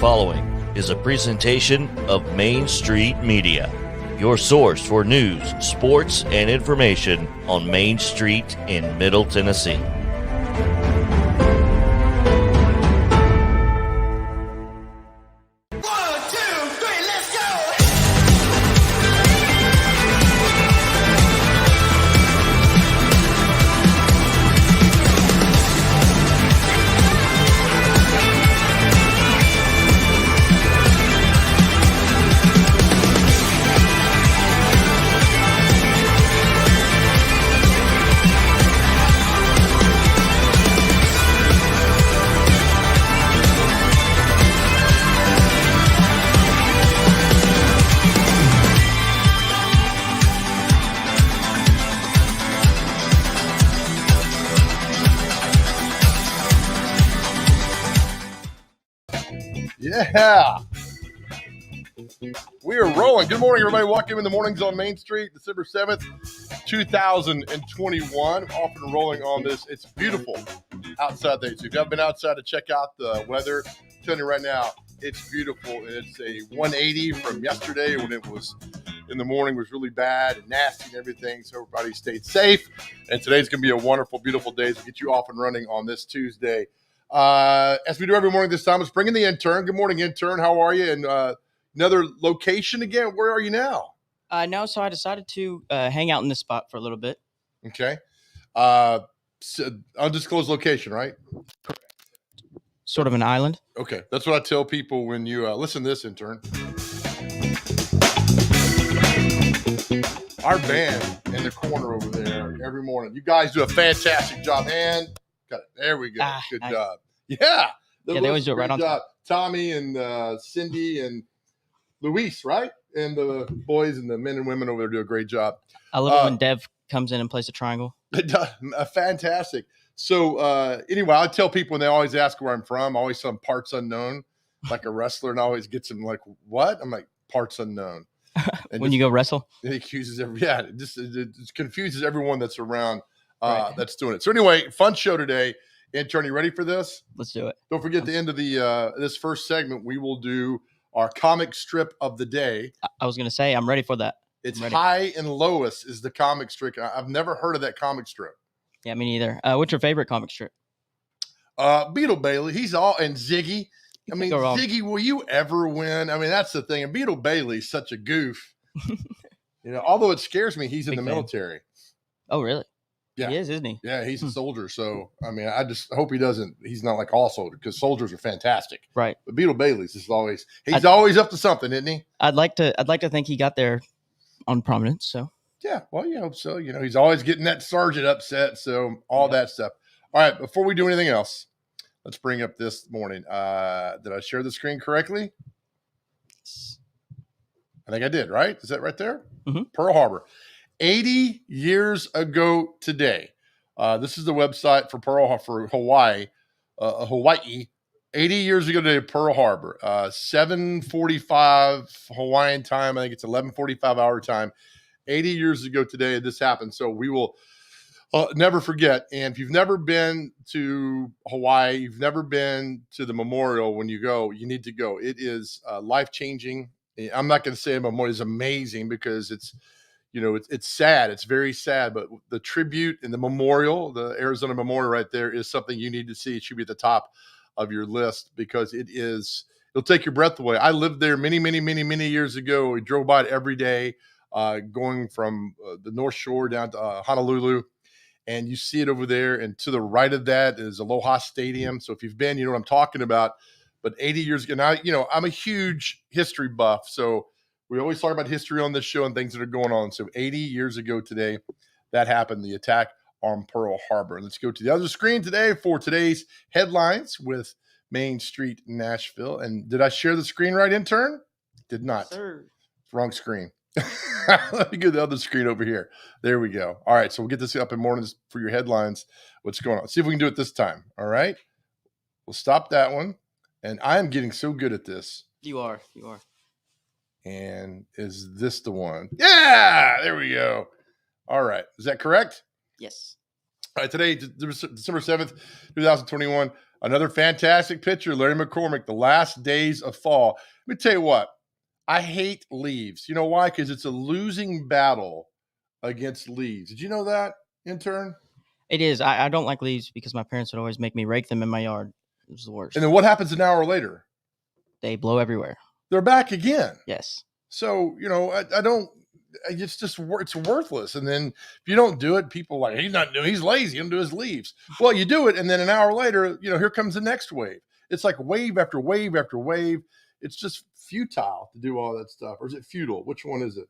Following is a presentation of Main Street Media, your source for news, sports, and information on Main Street in Middle Tennessee. Yeah, we are rolling. Good morning, everybody. Welcome in the mornings on Main Street, December 7th, 2021. Off and rolling on this. It's beautiful outside today. So if you haven't been outside to check out the weather, I'm telling you right now, it's beautiful. It's a 180 from yesterday when it was in the morning was really bad and nasty and everything. So everybody stayed safe. And today's going to be a wonderful, beautiful day to get you off and running on this Tuesday. As we do every morning this time, let's bring in the intern. Good morning, intern. How are you? And another location again. Where are you now? No, so I decided to hang out in this spot for a little bit. Okay. Undisclosed location, right? Sort of an island. Okay. That's what I tell people when you listen to this, intern. Our band in the corner over there every morning. You guys do a fantastic job, man. Got it. There we go. Good job. Yeah. They always do it right on time. Tommy and Cindy and Luis, right? And the boys and the men and women over there do a great job. I love it when Dev comes in and plays a triangle. Fantastic. So anyway, I tell people when they always ask where I'm from, always some parts unknown, like a wrestler, and always gets them like, what? I'm like, parts unknown. And when you go wrestle? It accuses it just confuses everyone that's around that's doing it. So anyway, fun show today. Intern, you ready for this? Let's do it. Don't forget, at the end of the this first segment, we will do our comic strip of the day. I was going to say, I'm ready for that. It's High and Lois is the comic strip. I've never heard of that comic strip. Yeah, me neither. What's your favorite comic strip? Beetle Bailey. He's all, and Ziggy. I mean, Ziggy, will you ever win? I mean, that's the thing. And Beetle Bailey's such a goof. Although it scares me, he's in the military. Oh, really? Yeah. He is, isn't he? Yeah, he's a soldier. So, I mean, I just hope he's not like all soldiers, because soldiers are fantastic. Right. But Beetle Bailey's is always up to something, isn't he? I'd like to think he got there on prominence. So. Yeah, well, you hope so. He's always getting that sergeant upset. So that stuff. All right, before we do anything else, let's bring up this morning. Did I share the screen correctly? I think I did, right? Is that right there? Mm-hmm. Pearl Harbor. 80 years ago today. This is the website for Hawaii. Hawaii. 80 years ago today, Pearl Harbor. 7:45 Hawaiian time. I think it's 11:45 our time. 80 years ago today, this happened. So we will never forget. And if you've never been to Hawaii, you've never been to the memorial, when you go, you need to go. It is life-changing. I'm not going to say a memorial is amazing, because it's, it's sad. It's very sad, but the tribute and the memorial, the Arizona Memorial right there, is something you need to see. It should be at the top of your list because it'll take your breath away. I lived there many, many, many, many years ago. We drove by it every day, going from the North Shore down to Honolulu. And you see it over there. And to the right of that is Aloha Stadium. So if you've been, you know what I'm talking about. But 80 years ago, now, I'm a huge history buff. So we always talk about history on this show and things that are going on. So 80 years ago today, that happened, the attack on Pearl Harbor. Let's go to the other screen today for today's headlines with Main Street Nashville. And did I share the screen right, intern? Did not. Sir. Wrong screen. Let me go to the other screen over here. There we go. All right, so we'll get this up in mornings for your headlines. What's going on? Let's see if we can do it this time. All right. We'll stop that one. And I am getting so good at this. You are. And is this the one? Yeah, there we go. All right. Is that correct? Yes. All right, today, December 7th, 2021, another fantastic picture, Larry McCormick, the last days of fall. Let me tell you what. I hate leaves. You know why? Because it's a losing battle against leaves. Did you know that, intern? It is. I don't like leaves because my parents would always make me rake them in my yard. It was the worst. And then what happens an hour later? They blow everywhere. They're back again. Yes. So, I don't, it's just, it's worthless. And then if you don't do it, people are like, he's lazy, he'll do his leaves. Well, you do it. And then an hour later, here comes the next wave. It's like wave after wave after wave. It's just futile to do all that stuff. Or is it futile? Which one is it?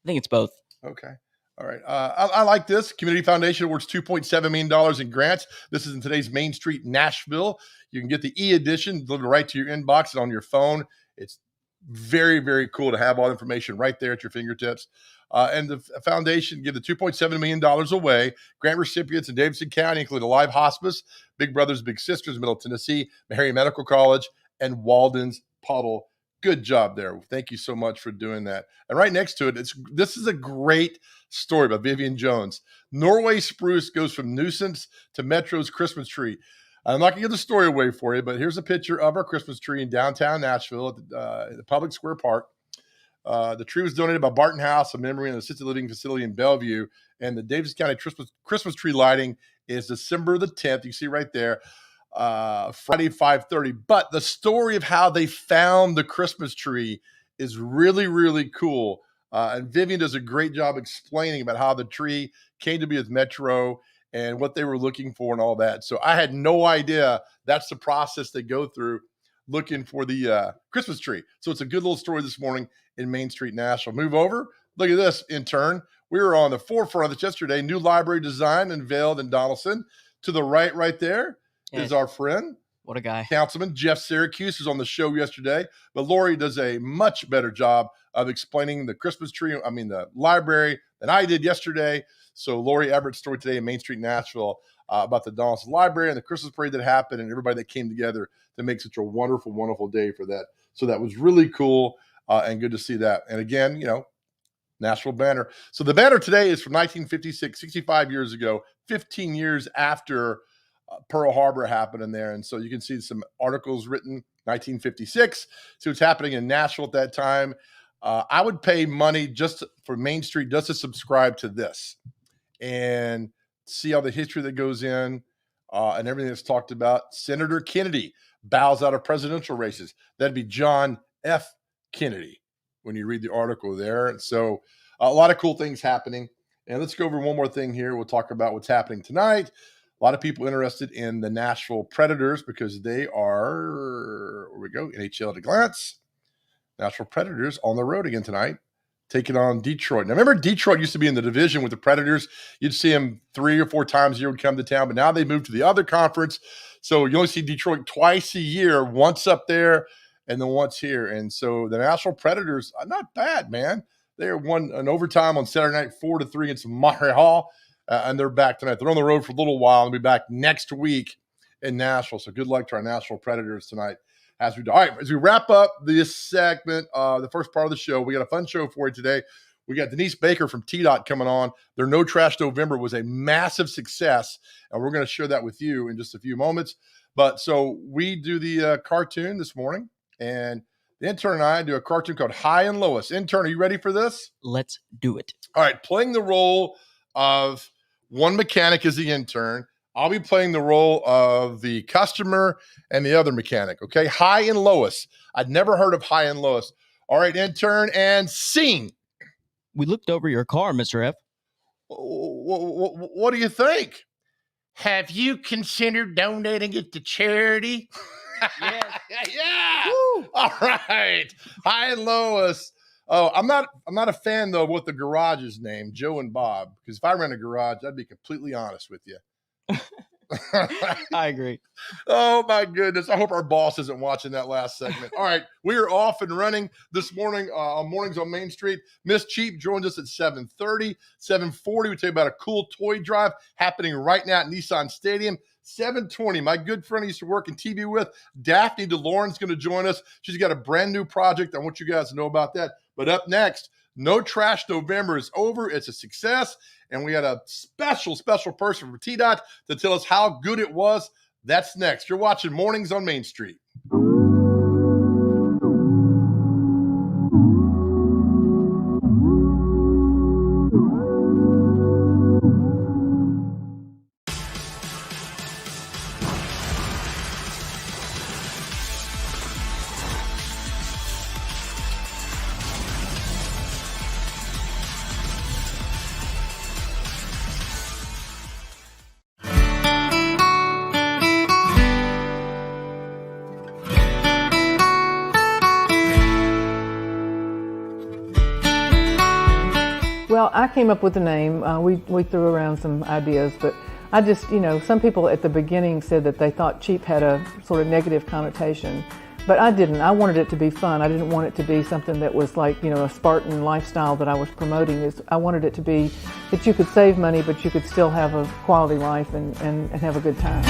I think it's both. Okay. All right. I like this. Community Foundation awards $2.7 million in grants. This is in today's Main Street Nashville. You can get the e-edition delivered right to your inbox and on your phone. It's very, very cool to have all the information right there at your fingertips. And the foundation give the $2.7 million away. Grant recipients in Davidson County include Alive Hospice, Big Brothers Big Sisters, Middle Tennessee, Meharry Medical College, and Walden's Puddle. Good job there. Thank you so much for doing that. And right next to it, this is a great story by Vivian Jones. Norway spruce goes from nuisance to Metro's Christmas tree. I'm not going to give the story away for you, but here's a picture of our Christmas tree in downtown Nashville at the Public Square Park. The tree was donated by Barton House, a memory and assisted living facility in Bellevue. And the Davidson County Christmas tree lighting is December the 10th. You see right there. Friday, 5:30. But the story of how they found the Christmas tree is really, really cool. And Vivian does a great job explaining about how the tree came to be with Metro and what they were looking for and all that. So I had no idea that's the process they go through looking for the Christmas tree. So it's a good little story this morning in Main Street Nashville. Move over. Look at this, intern. We were on the forefront of this yesterday. New library design unveiled in Donaldson. To the right there is our friend. What a guy. Councilman Jeff Syracuse was on the show yesterday. But Lori does a much better job of explaining the library than I did yesterday. So Lori Everett's story today in Main Street Nashville about the Donaldson Library and the Christmas parade that happened and everybody that came together to make such a wonderful, wonderful day for that. So that was really cool and good to see that. And again, Nashville banner. So the banner today is from 1956, 65 years ago, 15 years after Pearl Harbor happened in there. And so you can see some articles written 1956. See what's happening in Nashville at that time. I would pay money just for Main Street just to subscribe to this and see all the history that goes in and everything that's talked about. Senator Kennedy bows out of presidential races. That'd be John F. Kennedy when you read the article there. And so a lot of cool things happening. And let's go over one more thing here. We'll talk about what's happening tonight. A lot of people interested in the Nashville Predators because they are, where we go, NHL at a glance. Nashville Predators on the road again tonight, taking on Detroit. Now, remember, Detroit used to be in the division with the Predators. You'd see them 3 or 4 times a year would come to town, but now they moved to the other conference. So you only see Detroit twice a year, once up there and then once here. And so the Nashville Predators are not bad, man. They won an overtime on Saturday night, 4-3 against Montreal, and they're back tonight. They're on the road for a little while and be back next week in Nashville. So good luck to our Nashville Predators tonight. All right, as we wrap up this segment, the first part of the show, we got a fun show for you today. We got Denise Baker from TDOT coming on. Their No Trash November was a massive success, and we're going to share that with you in just a few moments. But so we do the cartoon this morning, and The intern and I do a cartoon called High and Lois. Intern, are you ready for this? Let's do it. All right, playing the role of one mechanic is the intern. I'll be playing the role of the customer and the other mechanic, okay? High and Lois. I'd never heard of High and Lois. All right, intern, and scene. We looked over your car, Mr. F. What do you think? Have you considered donating it to charity? Yes. Yeah. Woo. All right. High and Lois. Oh, I'm not a fan though of what the garage is named, Joe and Bob, because if I ran a garage, I'd be completely honest with you. I agree. Oh my goodness. I hope our boss isn't watching that last segment. All right. We are off and running this morning on Mornings on Main Street. Miss Cheap joins us at 7:30. 7:40, we tell you about a cool toy drive happening right now at Nissan Stadium. 7:20, my good friend I used to work in TV with, Daphne DeLorean's going to join us. She's got a brand new project. I want you guys to know about that. But up next, No Trash November is over. It's a success. And we got a special person from TDOT to tell us how good it was. That's next. You're watching Mornings on Main Street. Well, I came up with the name. We threw around some ideas, but I just, some people at the beginning said that they thought cheap had a sort of negative connotation, but I didn't. I wanted it to be fun. I didn't want it to be something that was like, a Spartan lifestyle that I was promoting. I wanted it to be that you could save money, but you could still have a quality life and have a good time.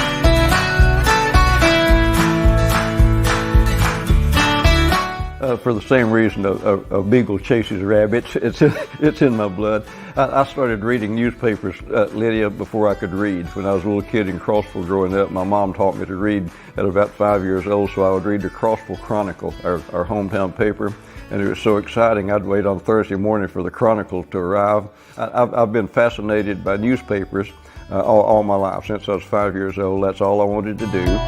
For the same reason a beagle chases rabbits, it's in my blood. I started reading newspapers, Lydia, before I could read. When I was a little kid in Crossville growing up, my mom taught me to read at about 5 years old, so I would read the Crossville Chronicle, our hometown paper, and it was so exciting I'd wait on Thursday morning for the Chronicle to arrive. I've been fascinated by newspapers all my life. Since I was 5 years old, that's all I wanted to do.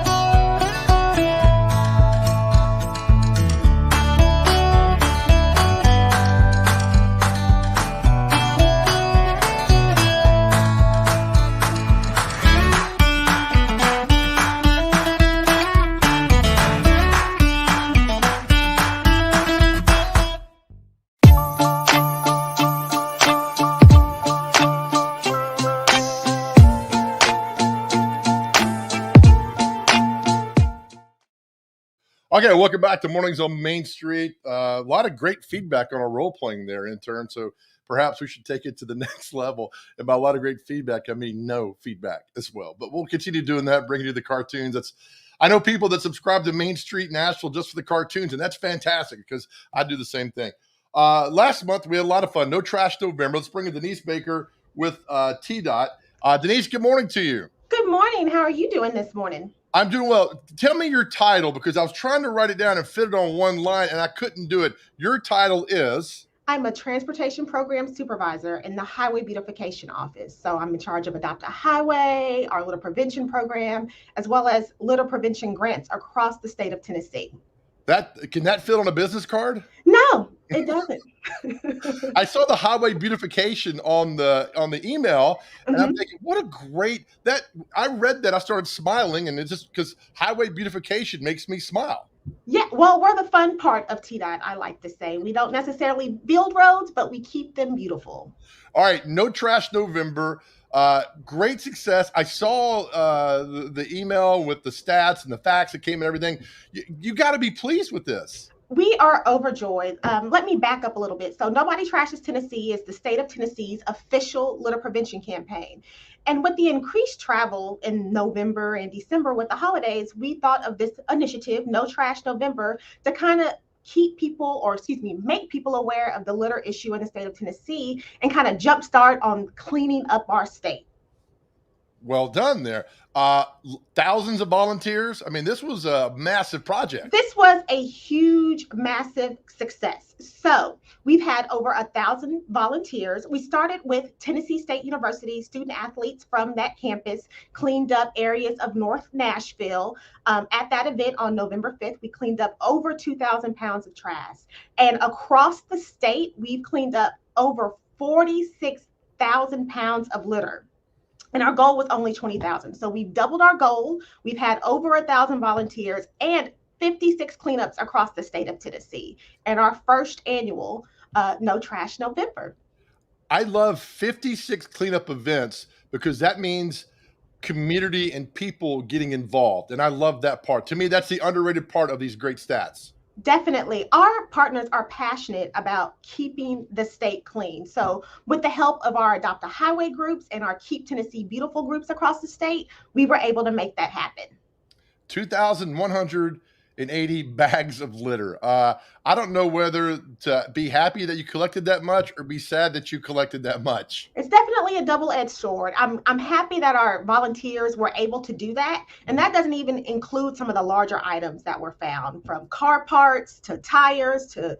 Okay, welcome back to Mornings on Main Street. A lot of great feedback on our role playing there, intern. So perhaps we should take it to the next level. And by a lot of great feedback, I mean no feedback as well. But we'll continue doing that, bringing you the cartoons. I know people that subscribe to Main Street Nashville just for the cartoons, and that's fantastic because I do the same thing. Last month, we had a lot of fun. No Trash November. Let's bring in Denise Baker with TDOT. Denise, good morning to you. Good morning. How are you doing this morning? I'm doing well. Tell me your title, because I was trying to write it down and fit it on one line, and I couldn't do it. Your title is? I'm a transportation program supervisor in the Highway Beautification Office. So I'm in charge of Adopt a Highway, our litter prevention program, as well as litter prevention grants across the state of Tennessee. Can that fit on a business card? No, it doesn't. I saw the highway beautification on the email, and I'm thinking, what a great that. I read that, I started smiling, and it's just because highway beautification makes me smile. Yeah, well, we're the fun part of TDOT, I like to say. We don't necessarily build roads, but we keep them beautiful. All right, No Trash November. Great success. I saw the email with the stats and the facts that came and everything. You got to be pleased with this. We are overjoyed. Let me back up a little bit. So Nobody Trashes Tennessee is the state of Tennessee's official litter prevention campaign. And with the increased travel in November and December with the holidays, we thought of this initiative, No Trash November, to kind of make people aware of the litter issue in the state of Tennessee and kind of jumpstart on cleaning up our state. Well done there. Thousands of volunteers. I mean, this was a massive project. This was a huge, massive success. So we've had over 1,000 volunteers. We started with Tennessee State University student athletes from that campus, cleaned up areas of North Nashville. At that event on November 5th, we cleaned up over 2,000 pounds of trash. And across the state, we've cleaned up over 46,000 pounds of litter. And our goal was only 20,000. So we've doubled our goal. We've had over 1,000 volunteers and 56 cleanups across the state of Tennessee. And our first annual No Trash November. I love 56 cleanup events because that means community and people getting involved. And I love that part. To me, that's the underrated part of these great stats. Definitely. Our partners are passionate about keeping the state clean. So with the help of our Adopt a Highway groups and our Keep Tennessee Beautiful groups across the state, we were able to make that happen. 2,180 bags of litter. I don't know whether to be happy that you collected that much or be sad that you collected that much. It's definitely a double-edged sword. I'm happy that our volunteers were able to do that. And that doesn't even include some of the larger items that were found, from car parts to tires to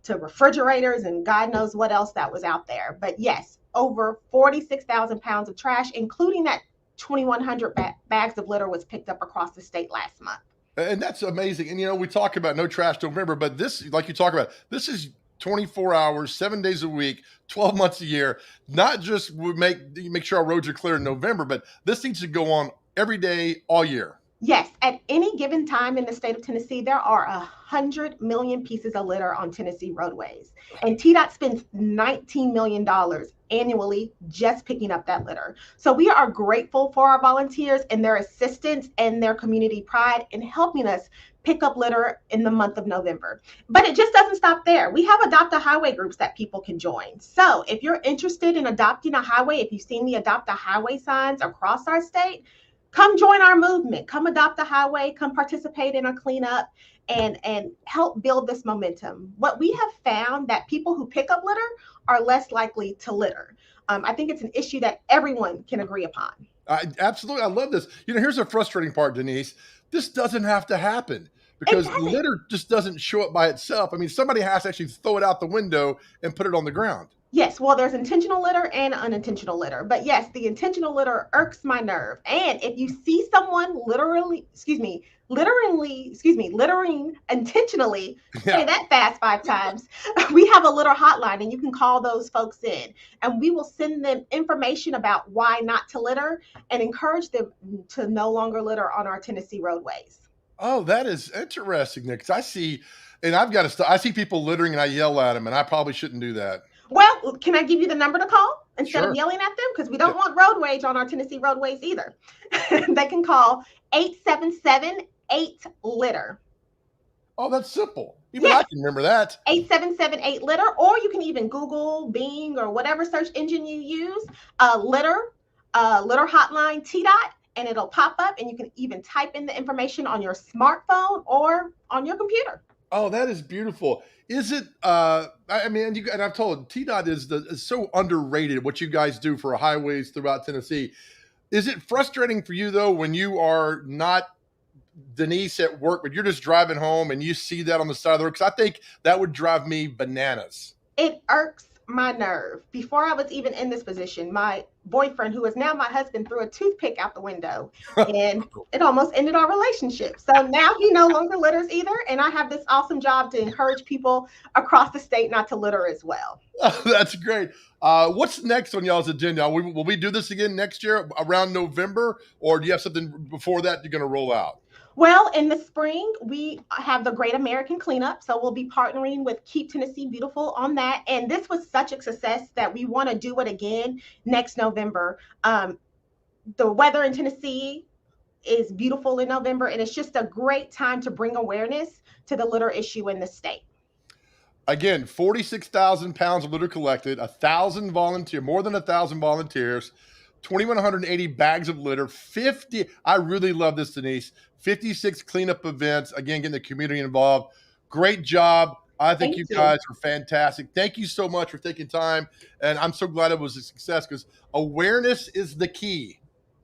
refrigerators and God knows what else that was out there. But yes, over 46,000 pounds of trash, including that 2,100 bags of litter was picked up across the state last month. And that's amazing. And, we talk about No Trash November, but this, like you talk about, this is 24 hours, 7 days a week, 12 months a year. Not just make sure our roads are clear in November, but this needs to go on every day, all year. Yes, at any given time in the state of Tennessee, there are 100 million pieces of litter on Tennessee roadways. And TDOT spends $19 million annually just picking up that litter. So we are grateful for our volunteers and their assistance and their community pride in helping us pick up litter in the month of November. But it just doesn't stop there. We have Adopt a Highway groups that people can join. So if you're interested in adopting a highway, if you've seen the Adopt a Highway signs across our state, come join our movement. Come adopt a highway. Come participate in a cleanup and help build this momentum. What we have found that people who pick up litter are less likely to litter. I think it's an issue that everyone can agree upon. Absolutely. I love this. Here's a frustrating part, Denise. This doesn't have to happen because litter just doesn't show up by itself. I mean, somebody has to actually throw it out the window and put it on the ground. Yes, well, there's intentional litter and unintentional litter. But yes, the intentional litter irks my nerve. And if you see someone littering intentionally, say that fast 5 times, we have a litter hotline and you can call those folks in and we will send them information about why not to litter and encourage them to no longer litter on our Tennessee roadways. Oh, that is interesting, Nick. I see people littering and I yell at them, and I probably shouldn't do that. Well, can I give you the number to call instead Sure. of yelling at them? Because we don't want road rage on our Tennessee roadways either. They can call 877-8-LITTER. Oh, that's simple. Even Yes. I can remember that. 877-8-LITTER, or you can even Google, Bing, or whatever search engine you use, litter hotline TDOT, and it'll pop up, and you can even type in the information on your smartphone or on your computer. Oh, that is beautiful. Is it? And I've told TDOT is so underrated. What you guys do for highways throughout Tennessee. Is it frustrating for you though when you are not Denise at work, but you're just driving home and you see that on the side of the road? Because I think that would drive me bananas. It irks my nerve. Before I was even in this position, my boyfriend, who is now my husband, threw a toothpick out the window and it almost ended our relationship. So now he no longer litters either. And I have this awesome job to encourage people across the state not to litter as well. Oh, that's great. What's next on y'all's agenda? Will we do this again next year around November, or do you have something before that you're going to roll out? Well, in the spring, we have the Great American Cleanup. So we'll be partnering with Keep Tennessee Beautiful on that. And this was such a success that we want to do it again next November. The weather in Tennessee is beautiful in November, and it's just a great time to bring awareness to the litter issue in the state. Again, 46,000 pounds of litter collected, more than 1,000 volunteers, 2,180 bags of litter, 50. I really love this, Denise. 56 cleanup events. Again, getting the community involved. Great job. I think you guys are fantastic. Thank you so much for taking time. And I'm so glad it was a success because awareness is the key.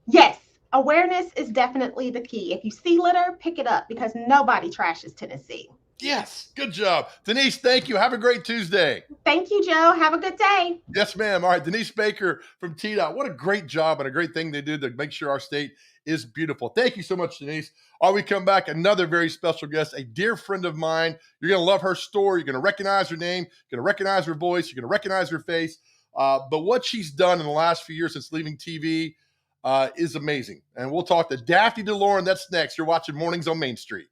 Yes, awareness is definitely the key. If you see litter, pick it up because nobody trashes Tennessee. Yes, good job. Denise, thank you. Have a great Tuesday. Thank you, Joe. Have a good day. Yes, ma'am. All right, Denise Baker from TDOT. What a great job and a great thing they did to make sure our state is beautiful. Thank you so much, Denise. All right, we come back, another very special guest, a dear friend of mine. You're going to love her story. You're going to recognize her name. You're going to recognize her voice. You're going to recognize her face. But what she's done in the last few years since leaving TV is amazing. And we'll talk to Daphne DeLorean. That's next. You're watching Mornings on Main Street.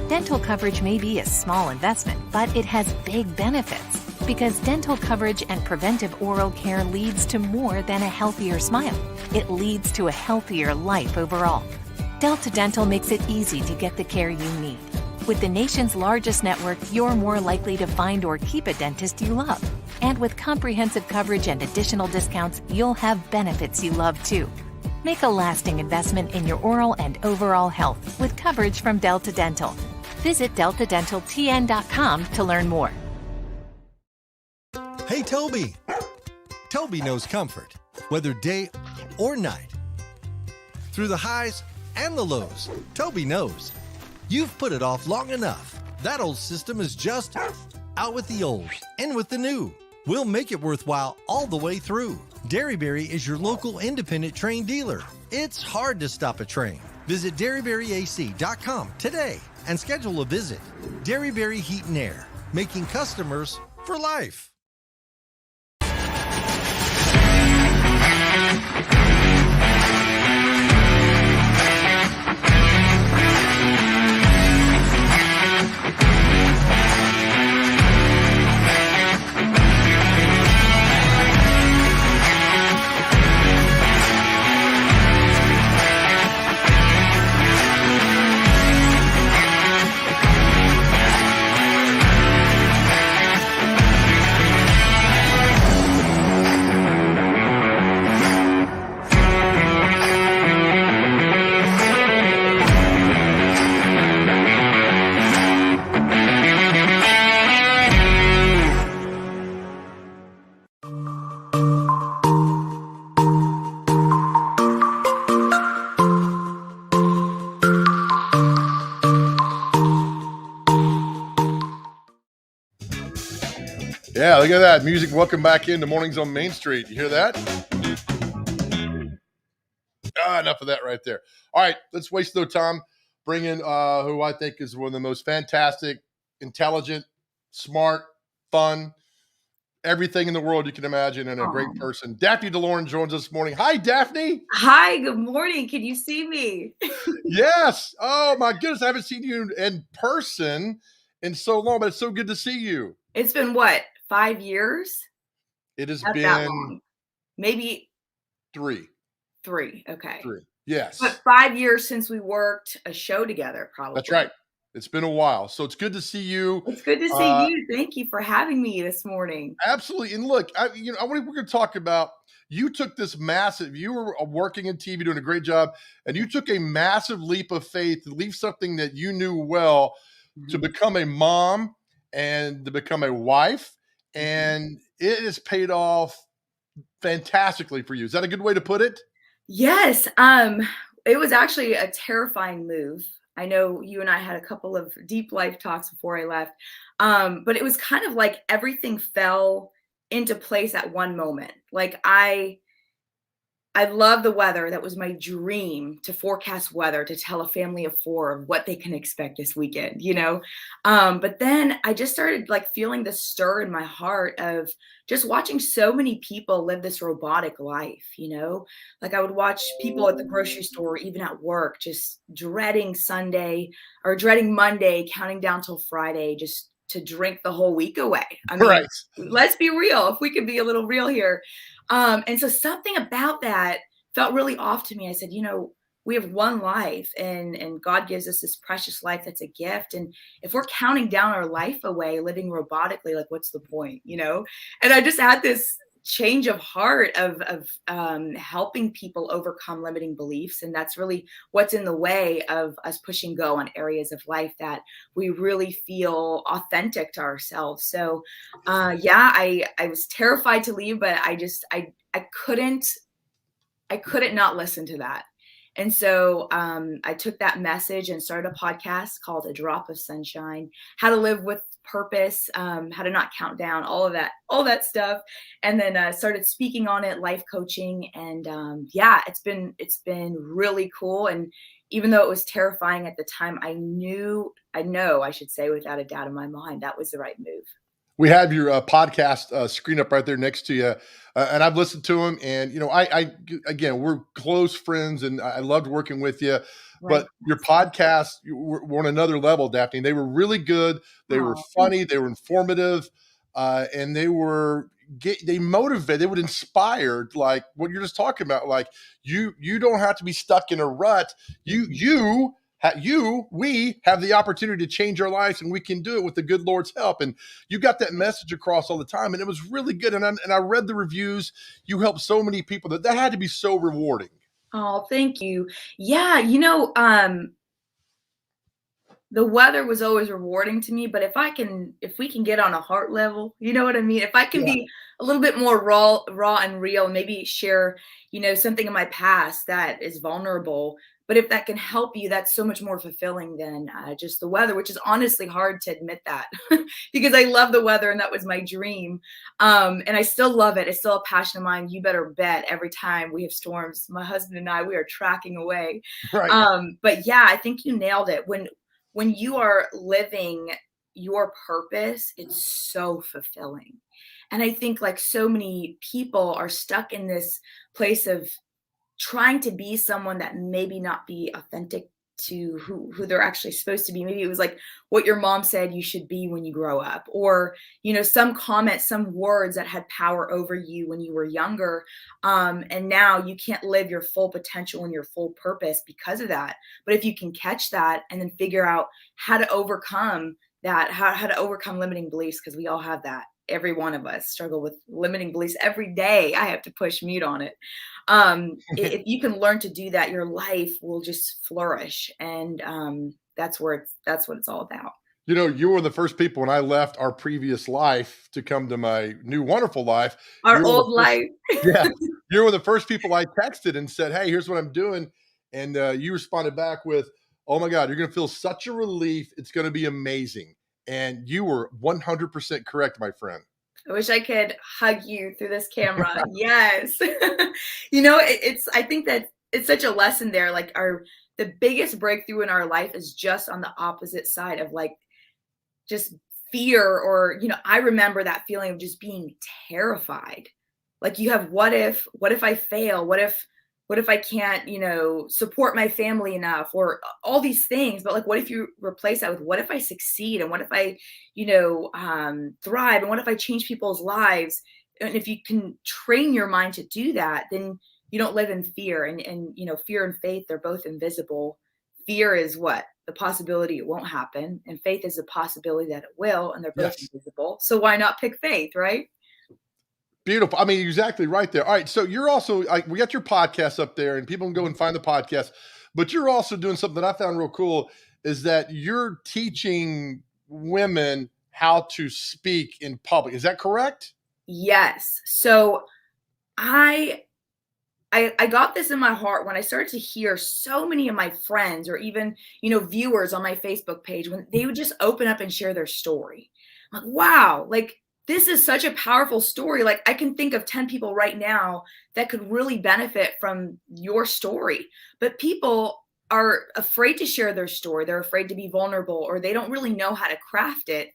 Dental coverage may be a small investment, but it has big benefits because dental coverage and preventive oral care leads to more than a healthier smile. It leads to a healthier life overall. Delta Dental makes it easy to get the care you need. With the nation's largest network, you're more likely to find or keep a dentist you love. And with comprehensive coverage and additional discounts, you'll have benefits you love too. Make a lasting investment in your oral and overall health with coverage from Delta Dental. Visit deltadentaltn.com to learn more. Hey, Toby. Toby knows comfort, whether day or night. Through the highs and the lows, Toby knows. You've put it off long enough. That old system is just out with the old, in with the new. We'll make it worthwhile all the way through. Derryberry is your local independent train dealer. It's hard to stop a train. Visit DerryberryAC.com today and schedule a visit. Derryberry Heat and Air, making customers for life. Yeah, look at that. Music. Welcome back into Mornings on Main Street. You hear that? Enough of that right there. All right, let's waste no time. Bring in who I think is one of the most fantastic, intelligent, smart, fun, everything in the world you can imagine, and a great person. Daphne DeLorean joins us this morning. Hi, Daphne. Hi, good morning. Can you see me? Yes. Oh, my goodness. I haven't seen you in person in so long, but it's so good to see you. It's been what, 5 years? It has Not that been long. Maybe 3. 3. Okay. 3. Yes. But 5 years since we worked a show together, probably. That's right. It's been a while. So it's good to see you. It's good to see you. Thank you for having me this morning. Absolutely. And look, we're going to talk about, you took this massive, you were working in TV, doing a great job, and you took a massive leap of faith to leave something that you knew well to become a mom and to become a wife. And it has paid off fantastically for you. Is that a good way to put it? Yes. It was actually a terrifying move. I know you and I had a couple of deep life talks before I left. But it was kind of like everything fell into place at one moment. Like I love the weather. That was my dream, to forecast weather, to tell a family of 4 of what they can expect this weekend, you know? But then I just started like feeling this stir in my heart of just watching so many people live this robotic life, you know? Like I would watch people at the grocery store, even at work, just dreading Sunday or dreading Monday, counting down till Friday, just to drink the whole week away. I mean, Right. Let's be real. If we could be a little real here. And so something about that felt really off to me. I said, you know, we have one life and God gives us this precious life that's a gift. And if we're counting down our life away, living robotically, like what's the point, you know? And I just had this change of heart of helping people overcome limiting beliefs. And that's really what's in the way of us pushing go on areas of life that we really feel authentic to ourselves. So I was terrified to leave, but I couldn't not listen to that. And so I took that message and started a podcast called A Drop of Sunshine, how to live with purpose, how to not count down, all that stuff. And then started speaking on it, life coaching. And it's been really cool. And even though it was terrifying at the time, I know, I should say without a doubt in my mind, that was the right move. We have your podcast screen up right there next to you. And I've listened to them, and, again, we're close friends, and I loved working with you. Right. But your podcast were on another level, Daphne. They were really good. They were funny. They were informative, and they motivate. They would inspire, like what you're just talking about. Like you don't have to be stuck in a rut. We have the opportunity to change our lives, and we can do it with the good Lord's help. And you got that message across all the time, and it was really good. And I read the reviews. You helped so many people that had to be so rewarding. Oh, thank you. Yeah, the weather was always rewarding to me, but if we can get on a heart level, you know what I mean? If I can be a little bit more raw and real, and maybe share, something in my past that is vulnerable. But if that can help you, that's so much more fulfilling than just the weather, which is honestly hard to admit that because I love the weather and that was my dream. And I still love it. It's still a passion of mine. You better bet every time we have storms, my husband and I, we are tracking away. Right. But yeah, I think you nailed it. When you are living your purpose, it's so fulfilling. And I think like so many people are stuck in this place of trying to be someone that maybe not be authentic to who they're actually supposed to be. Maybe it was like what your mom said you should be when you grow up, or, some comments, some words that had power over you when you were younger. And now you can't live your full potential and your full purpose because of that. But if you can catch that and then figure out how to overcome that, how to overcome limiting beliefs, because we all have that. Every one of us struggle with limiting beliefs every day. I have to push mute on it. If you can learn to do that, your life will just flourish. And that's what it's all about. You were the first people when I left our previous life to come to my new wonderful life. Our old life. Yeah. You were the first people I texted and said, hey, here's what I'm doing. And you responded back with, oh my God, you're going to feel such a relief. It's going to be amazing. And you were 100% correct, my friend. I wish I could hug you through this camera. Yes. I think that it's such a lesson there. Like the biggest breakthrough in our life is just on the opposite side of like just fear, or, I remember that feeling of just being terrified. Like you have, what if I fail? What if I can't, support my family enough, or all these things? But like, what if you replace that with, what if I succeed? And what if I, thrive? And what if I change people's lives? And if you can train your mind to do that, then you don't live in fear. And fear and faith, they're both invisible. Fear is what? The possibility it won't happen. And faith is the possibility that it will. And they're both invisible. So why not pick faith, right? Beautiful. I mean, exactly right there. All right. So you're also, we got your podcast up there, and people can go and find the podcast, but you're also doing something that I found real cool, is that you're teaching women how to speak in public. Is that correct? Yes. So I got this in my heart when I started to hear so many of my friends, or even, viewers on my Facebook page, when they would just open up and share their story. I'm like, wow, like, this is such a powerful story. Like, I can think of 10 people right now that could really benefit from your story, but people are afraid to share their story. They're afraid to be vulnerable, or they don't really know how to craft it.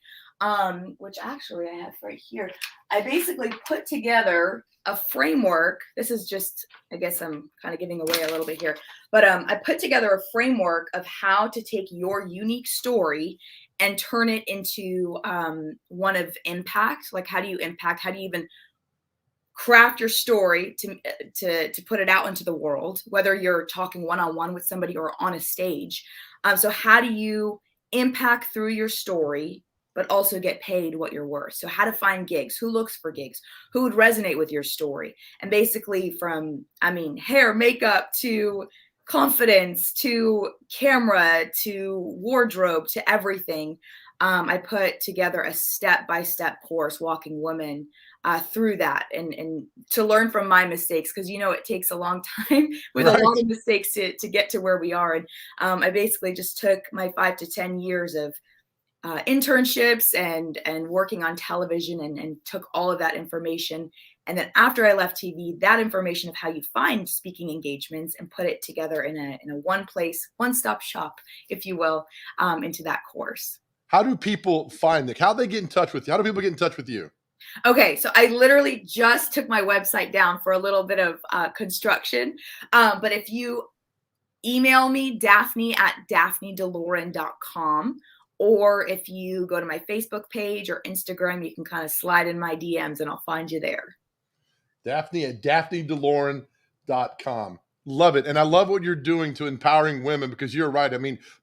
Which actually I have right here. I basically put together a framework. This is just, I guess I'm kind of giving away a little bit here, but I put together a framework of how to take your unique story and turn it into one of impact. Like, how do you impact? How do you even craft your story to put it out into the world, whether you're talking one-on-one with somebody or on a stage? So how do you impact through your story, but also get paid what you're worth. So how to find gigs, who looks for gigs, who would resonate with your story. And basically from, hair, makeup to confidence to camera to wardrobe to everything. I put together a step-by-step course walking women through that and to learn from my mistakes, because it takes a long time with a lot of mistakes to get to where we are. And I basically just took my 5 to 10 years of internships and working on television and took all of that information. And then after I left TV, that information of how you find speaking engagements and put it together in a one place, one-stop shop, if you will, into that course. How do people find it? How do they get in touch with you? How do people get in touch with you? Okay, so I literally just took my website down for a little bit of construction. But if you email me, Daphne@daphnedeloren.com, or if you go to my Facebook page or Instagram, you can kind of slide in my DMs and I'll find you there. Daphne@daphnedeloren.com. Love it. And I love what you're doing to empowering women, because you're right.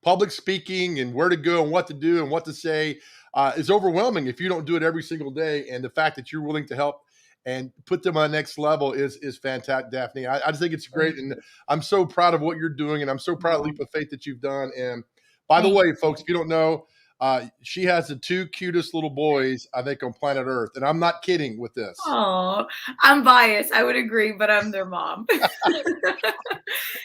Public speaking and where to go and what to do and what to say is overwhelming if you don't do it every single day. And the fact that you're willing to help and put them on the next level is fantastic, Daphne. I just think it's great. And I'm so proud of what you're doing. And I'm so proud of Leap of Faith that you've done. And by the way, folks, if you don't know, she has the 2 cutest little boys, I think, on planet Earth. And I'm not kidding with this. Oh, I'm biased. I would agree, but I'm their mom.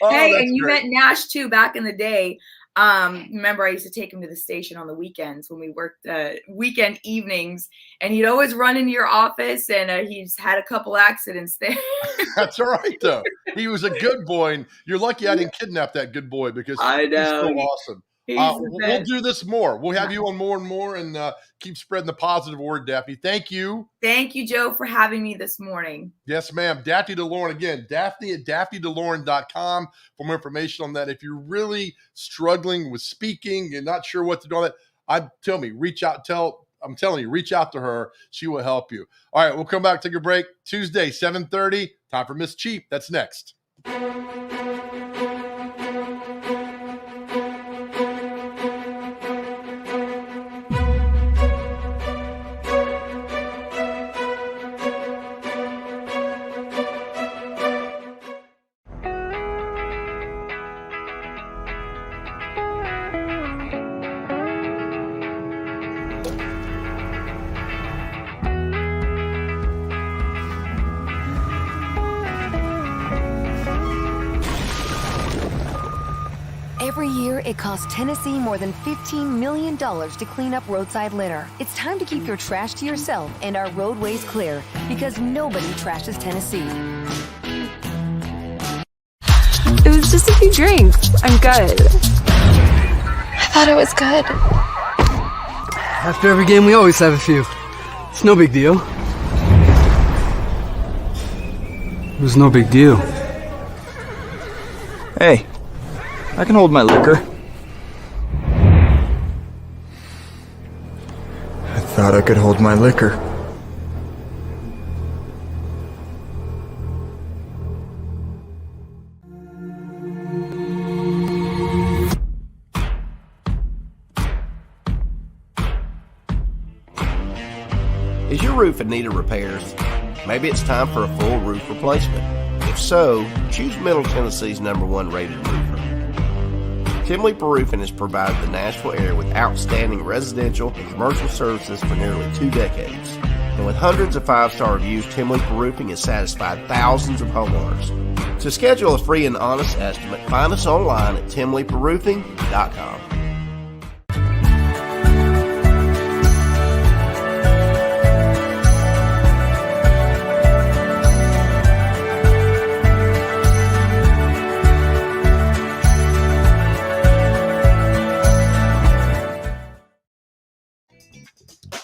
Hey, and you met Nash too back in the day. Remember, I used to take him to the station on the weekends when we worked weekend evenings, and he'd always run into your office, and he's had a couple accidents there. That's all right, though. He was a good boy, and you're lucky I didn't kidnap that good boy, because I know. he's so awesome. We'll do this more. We'll have you on more and more, and keep spreading the positive word, Daphne. Thank you. Thank you, Joe, for having me this morning. Yes, ma'am. Daphne DeLoren, again, Daphne@daphnedeloren.com for more information on that. If you're really struggling with speaking and not sure what to do on that, reach out. I'm telling you, reach out to her. She will help you. All right, we'll come back, take a break. Tuesday, 7:30. Time for Miss Cheap. That's next. Every year, it costs Tennessee more than $15 million to clean up roadside litter. It's time to keep your trash to yourself and our roadways clear, because nobody trashes Tennessee. It was just a few drinks. I'm good. I thought I was good. After every game, we always have a few. It's no big deal. It was no big deal. Hey, I can hold my liquor. I thought I could hold my liquor. Is your roof in need of repairs? Maybe it's time for a full roof replacement. If so, choose Middle Tennessee's #1 rated roofer. Tim Leeper Roofing has provided the Nashville area with outstanding residential and commercial services for nearly 2 decades. And with hundreds of 5-star reviews, Tim Leeper Roofing has satisfied thousands of homeowners. To schedule a free and honest estimate, find us online at timleeperroofing.com.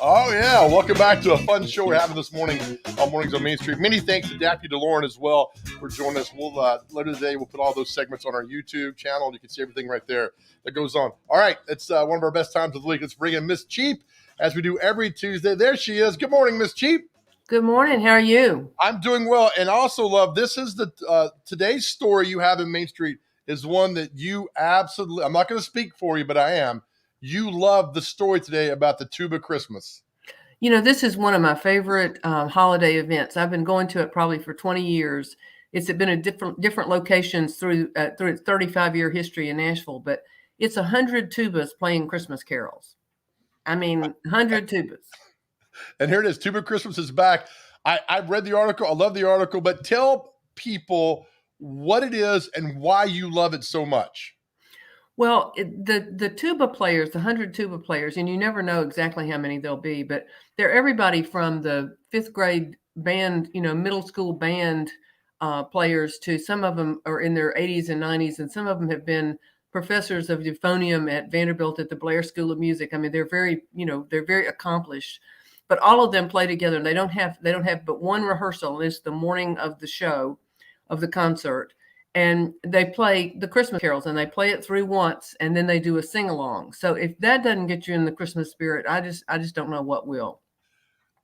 Oh, yeah. Welcome back to a fun show we're having this morning on Mornings on Main Street. Many thanks to Daphne DeLoren as well for joining us. We'll later today, we'll put all those segments on our YouTube channel. You can see everything right there that goes on. All right. It's one of our best times of the week. Let's bring in Miss Cheap, as we do every Tuesday. There she is. Good morning, Miss Cheap. Good morning. How are you? I'm doing well. And I also love, this is the today's story you have in Main Street is one that you absolutely, I'm not going to speak for you, but I am. you love the story today about the Tuba Christmas. You know, this is one of my favorite holiday events. I've been going to it probably for 20 years. It's been at different locations through its 35-year history in Nashville, but it's 100 tubas playing Christmas carols. I mean, 100 tubas. And here it is. Tuba Christmas is back. I've read the article. I love the article, but tell people what it is and why you love it so much. Well, the tuba players, the 100 tuba players, and you never know exactly how many there'll be, but they're everybody from the 5th grade band, middle school band players to some of them are in their 80s and 90s, and some of them have been professors of euphonium at Vanderbilt at the Blair School of Music. I mean, they're very accomplished, but all of them play together, and they don't have but one rehearsal, and it's the morning of the show, of the concert. And they play the Christmas carols, and they play it through once, and then they do a sing-along. So if that doesn't get you in the Christmas spirit, I just don't know what will.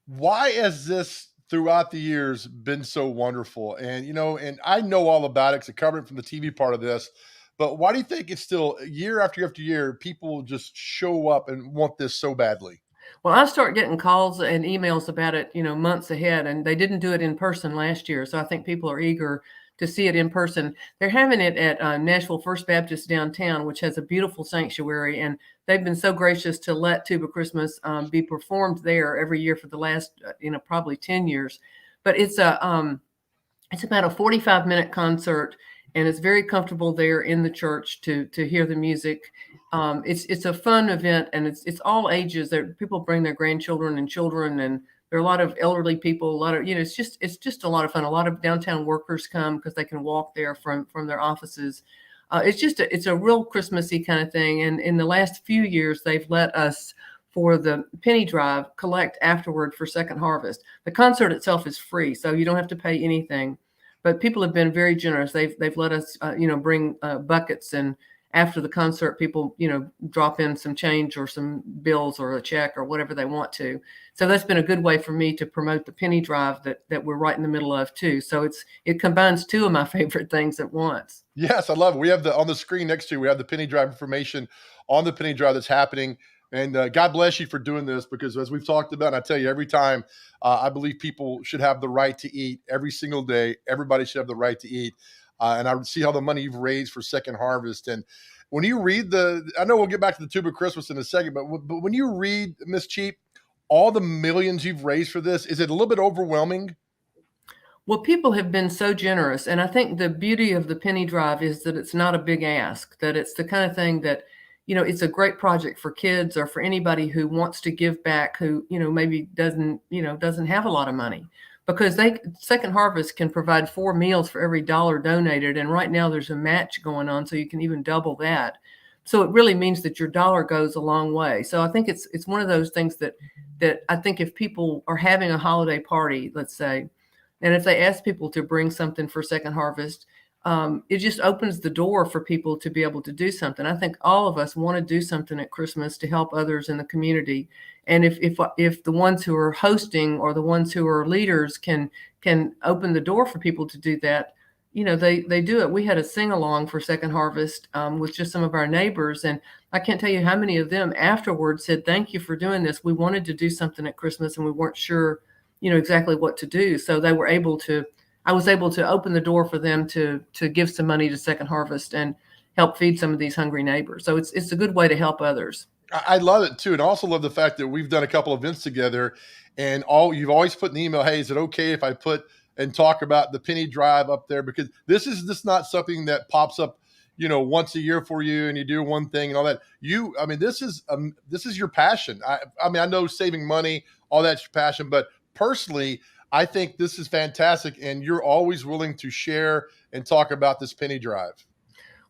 Why has this throughout the years been so wonderful? And, and I know all about it because I covered it from the TV part of this, but why do you think it's still year after year after year, people just show up and want this so badly? Well, I start getting calls and emails about it, months ahead, and they didn't do it in person last year. So I think people are eager to see it in person. They're having it at Nashville First Baptist downtown, which has a beautiful sanctuary, and they've been so gracious to let Tuba Christmas be performed there every year for the last, probably 10 years. But it's about a 45-minute concert, and it's very comfortable there in the church to hear the music. It's a fun event, and it's all ages. People bring their grandchildren and children, and there are a lot of elderly people, a lot of, it's just a lot of fun. A lot of downtown workers come because they can walk there from their offices. It's a real Christmassy kind of thing. And in the last few years, they've let us, for the penny drive, collect afterward for Second Harvest. The concert itself is free, so you don't have to pay anything. But people have been very generous. They've let us, bring buckets, and after the concert, people, drop in some change or some bills or a check or whatever they want to. So that's been a good way for me to promote the penny drive that we're right in the middle of too. So it combines two of my favorite things at once. Yes, I love it. We have on the screen next to you, we have the penny drive information on the penny drive that's happening. And God bless you for doing this, because as we've talked about, and I tell you every time, I believe people should have the right to eat every single day. Everybody should have the right to eat. And I see how the money you've raised for Second Harvest. And when you read I know we'll get back to the Tuba Christmas in a second, but when you read, Miss Cheap, all the millions you've raised for this, is it a little bit overwhelming? Well, people have been so generous. And I think the beauty of the penny drive is that it's not a big ask, that it's the kind of thing that, it's a great project for kids or for anybody who wants to give back, who, maybe doesn't have a lot of money. Because Second Harvest can provide 4 meals for every $1 donated. And right now there's a match going on, so you can even double that. So it really means that your dollar goes a long way. So I think it's one of those things that I think if people are having a holiday party, let's say, and if they ask people to bring something for Second Harvest, it just opens the door for people to be able to do something. I think all of us want to do something at Christmas to help others in the community. And if the ones who are hosting or the ones who are leaders can open the door for people to do that, they do it. We had a sing-along for Second Harvest with just some of our neighbors. And I can't tell you how many of them afterwards said, "Thank you for doing this. We wanted to do something at Christmas and we weren't sure, exactly what to do." So I was able to open the door for them to give some money to Second Harvest and help feed some of these hungry neighbors. So it's a good way to help others. I love it too. And I also love the fact that we've done a couple of events together, and you've always put in the email, "Hey, is it okay if I put and talk about the penny drive up there?" Because this is just not something that pops up, once a year for you and you do one thing and all that. This is your passion. I know saving money, all that's your passion, but personally, I think this is fantastic, and you're always willing to share and talk about this penny drive.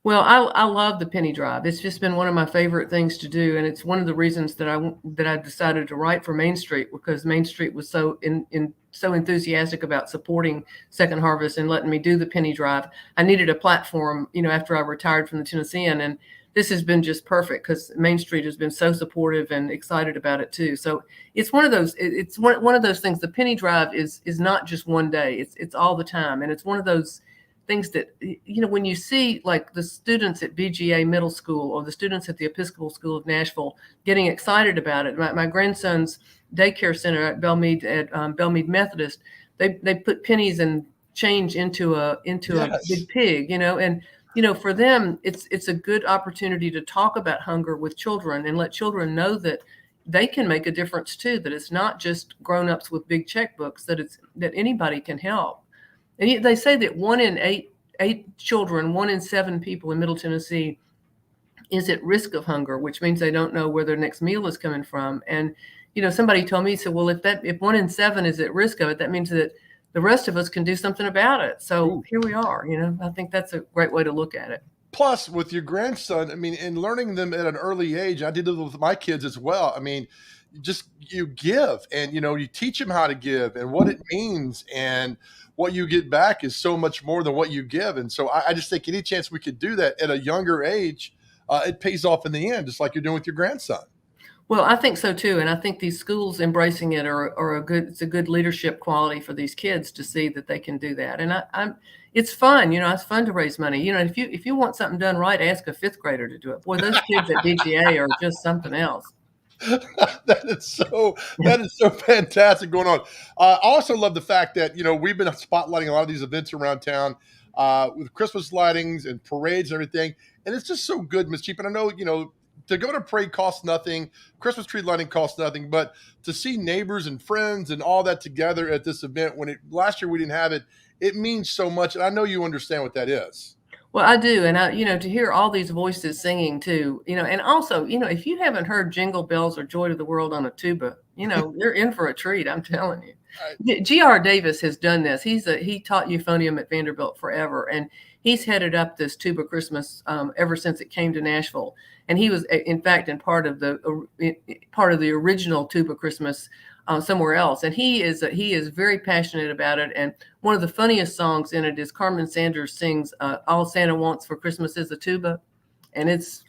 Well, I love the penny drive. It's just been one of my favorite things to do, and it's one of the reasons that I decided to write for Main Street, because Main Street was so enthusiastic about supporting Second Harvest and letting me do the penny drive. I needed a platform, after I retired from the Tennessean, and this has been just perfect because Main Street has been so supportive and excited about it too. So it's one of those. It's one of those things. The penny drive is not just one day. It's all the time, and it's one of those things that, when you see like the students at BGA Middle School or the students at the Episcopal School of Nashville getting excited about it. My grandson's daycare center at Belmead Methodist, they put pennies and change into a big pig, and for them, it's a good opportunity to talk about hunger with children and let children know that they can make a difference too, that it's not just grown-ups with big checkbooks, that anybody can help. And they say that 1 in 8 children, 1 in 7 people in Middle Tennessee is at risk of hunger, which means they don't know where their next meal is coming from. And, somebody told me, well, if 1 in 7 is at risk of it, that means that the rest of us can do something about it. So here we are, I think that's a great way to look at it. Plus, with your grandson, in learning them at an early age, I did it with my kids as well. You give and, you teach them how to give and what it means, and what you get back is so much more than what you give. And so I just think any chance we could do that at a younger age, it pays off in the end, just like you're doing with your grandson. Well, I think so too. And I think these schools embracing it it's a good leadership quality for these kids to see that they can do that. And it's fun, it's fun to raise money. If you want something done right, ask a 5th grader to do it. Boy, those kids at BGA are just something else. That is so fantastic going on. I also love the fact that, we've been spotlighting a lot of these events around town with Christmas lightings and parades and everything. And it's just so good, Ms. Cheap. And I know, to go to a parade costs nothing. Christmas tree lighting costs nothing. But to see neighbors and friends and all that together at this event, last year we didn't have it, it means so much. And I know you understand what that is. Well, I do. And to hear all these voices singing too, and also, if you haven't heard Jingle Bells or Joy to the World on a tuba, you're in for a treat. I'm telling you. Right. G.R. Davis has done this. He taught euphonium at Vanderbilt forever. And he's headed up this tuba Christmas ever since it came to Nashville. And he was, in fact, in part of the original tuba Christmas somewhere else. And he is very passionate about it. And one of the funniest songs in it is Carmen Sanders sings All Santa Wants for Christmas is a Tuba. And it's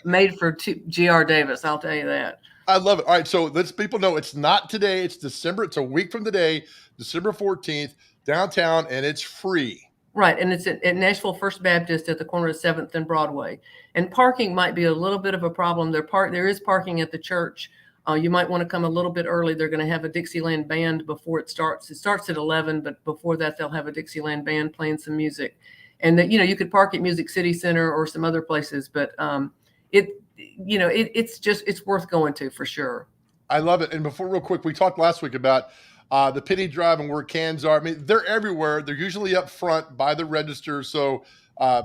made for G.R. Davis, I'll tell you that. I love it. All right, so let's people know it's not today. It's December. It's a week from today, December 14th, downtown, and it's free. Right, and it's at Nashville First Baptist at the corner of 7th and Broadway. And parking might be a little bit of a problem. There is parking at the church. You might want to come a little bit early. They're going to have a Dixieland band before it starts. It starts at 11, but before that, they'll have a Dixieland band playing some music. And that, you could park at Music City Center or some other places, but it's worth going to for sure. I love it. And before, real quick, we talked last week about the penny drive and where cans are. They're everywhere. They're usually up front by the register. So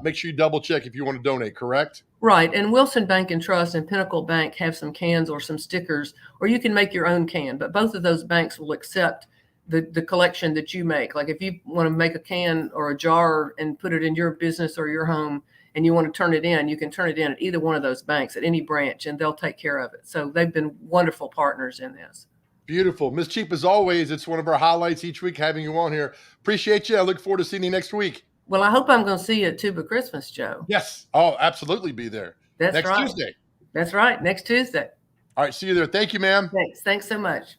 make sure you double check if you want to donate, correct? Right. And Wilson Bank and Trust and Pinnacle Bank have some cans or some stickers, or you can make your own can. But both of those banks will accept the collection that you make. Like if you want to make a can or a jar and put it in your business or your home and you want to turn it in, you can turn it in at either one of those banks at any branch, and they'll take care of it. So they've been wonderful partners in this. Beautiful. Ms. Cheap, as always, it's one of our highlights each week having you on here. Appreciate you. I look forward to seeing you next week. Well, I hope I'm going to see you at Tuba Christmas, Joe. Yes. I'll absolutely be there. That's next right. Tuesday. That's right. Next Tuesday. All right. See you there. Thank you, ma'am. Thanks so much.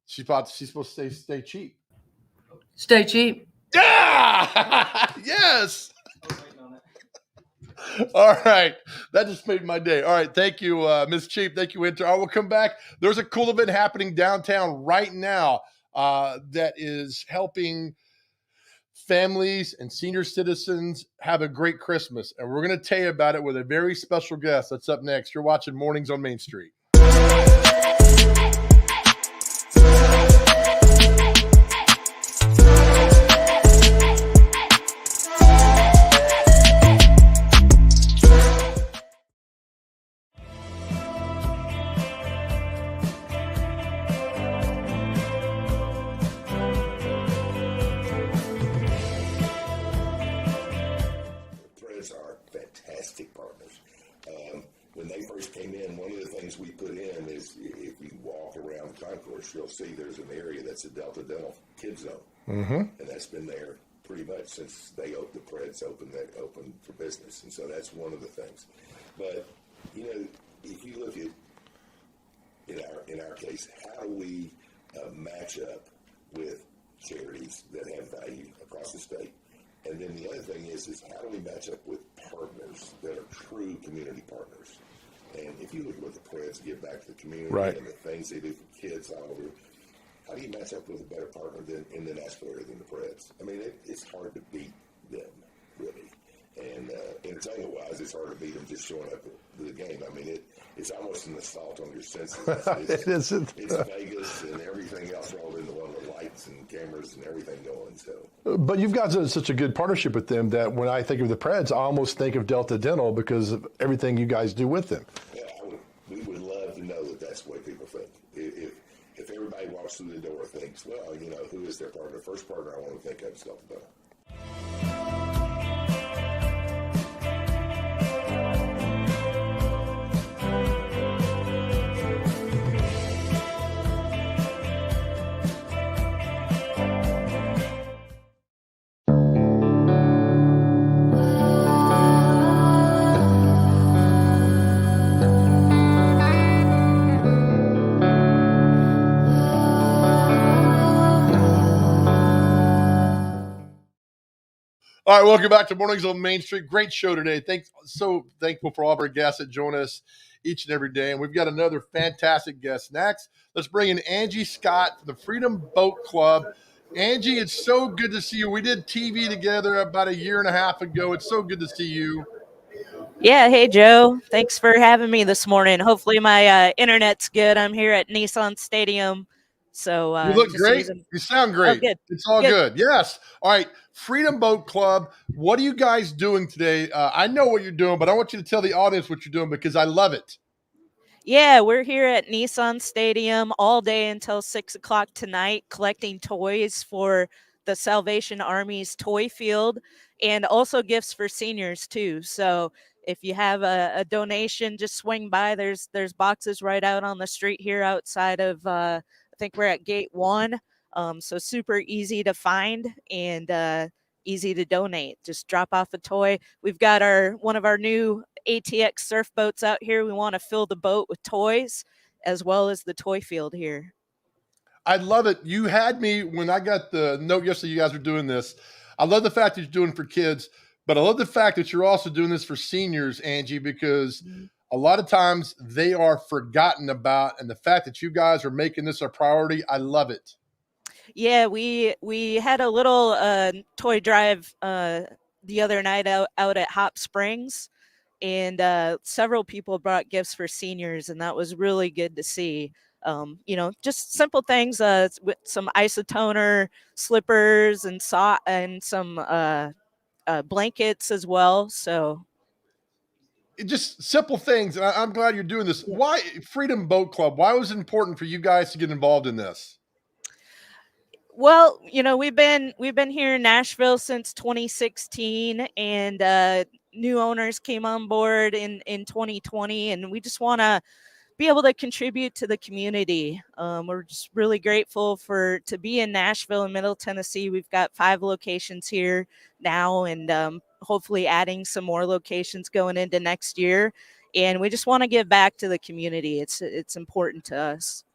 She's supposed to stay cheap. Stay cheap. Yeah. Yes. All right. That just made my day. All right. Thank you, Ms. Cheap. Thank you, Winter. I will come back. There's a cool event happening downtown right now that is helping families and senior citizens have a great Christmas. And we're going to tell you about it with a very special guest. That's up next. You're watching Mornings on Main Street. When they first came in, one of the things we put in is if you walk around the concourse, you'll see there's an area that's a Delta Dental Kids Zone. Mm-hmm. And that's been there pretty much since the Preds opened for business. And so that's one of the things. But, if you look at, in our case, how do we match up with charities that have value across the state? And then the other thing is how do we match up with partners that are true community partners? And if you look at what the Preds give back to the community and the things they do for kids all over, how do you match up with a better partner in the Nashville area than the Preds? I mean, it's hard to beat them, really. And entertainment-wise, it's hard to beat them just showing up to the game. I mean, it's almost an assault on your senses. It's Vegas and everything else rolled into one with lights and cameras and everything going. So, But you've got such a good partnership with them that when I think of the Preds, I almost think of Delta Dental because of everything you guys do with them. Yeah, we would love to know that that's the way people think. If everybody walks through the door and thinks, well, who is their partner? First partner I want to think of is Delta Dental. All right, welcome back to Mornings on Main Street. Great show today. So thankful for all of our guests that join us each and every day. And we've got another fantastic guest next. Let's bring in Angie Scott from the Freedom Boat Club. Angie, it's so good to see you. We did TV together about a year and a half ago. It's so good to see you. Yeah, hey, Joe. Thanks for having me this morning. Hopefully my internet's good. I'm here at Nissan Stadium. So you look great. You sound great. Oh, good. It's all good. Yes. All right. Freedom Boat Club. What are you guys doing today? I know what you're doing, but I want you to tell the audience what you're doing because I love it. Yeah, we're here at Nissan Stadium all day until 6 o'clock tonight, collecting toys for the Salvation Army's toy field and also gifts for seniors too. So if you have a donation, just swing by. There's boxes right out on the street here outside of I think we're at gate 1. So super easy to find and easy to donate. Just drop off a toy. We've got one of our new ATX surf boats out here. We want to fill the boat with toys as well as the toy field here. I love it. You had me when I got the note yesterday you guys were doing this. I love the fact that you're doing it for kids, but I love the fact that you're also doing this for seniors, Angie, because a lot of times they are forgotten about, and the fact that you guys are making this a priority, I love it. Yeah, we had a little toy drive the other night out at Hop Springs, and several people brought gifts for seniors, and that was really good to see. Just simple things with some isotoner slippers and some blankets as well. So just simple things. And I'm glad you're doing this. Why Freedom Boat Club? Why was it important for you guys to get involved in this? Well, we've been here in Nashville since 2016, and new owners came on board in 2020, and we just want to be able to contribute to the community. We're just really grateful to be in Nashville and Middle Tennessee. We've got 5 locations here now, and hopefully adding some more locations going into next year. And we just want to give back to the community. It's important to us.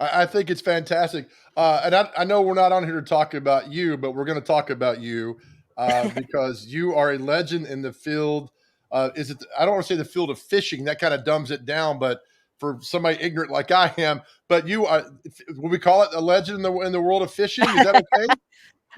I think it's fantastic. And I know we're not on here to talk about you, but we're going to talk about you because you are a legend in the field. I don't want to say the field of fishing. That kind of dumbs it down, but for somebody ignorant like I am, but you are, would we call it a legend in the world of fishing? Is that okay?